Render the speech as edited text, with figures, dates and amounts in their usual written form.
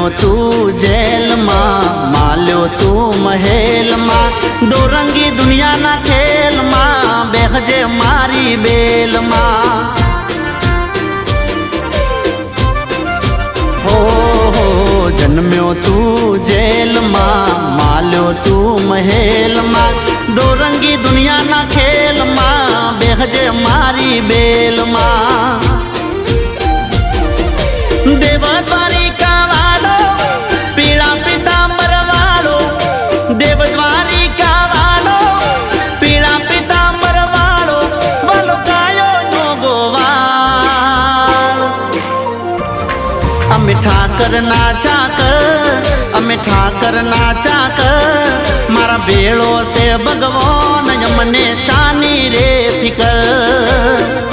जन्म्यो तू जेल मां माल्यो तू महल मां डोरंगी दुनिया ना खेल मां बेहजे मारी बेल मां हो जन्म्यो तू जेल मां माल्यो तू महल मां डोरंगी दुनिया ना खेल मां बेहजे मारी बेल मां देवद्वारिका वालो पीड़ा पीतांबर वालो देवद्वारिका वालो पीड़ा पीतांबर वालो वालो कायो जोगोवाल अमे ठाकर नाचा कर अमे ठाकर नाचा कर मारा बेड़ो से भगवान यमने शानी रे फिकर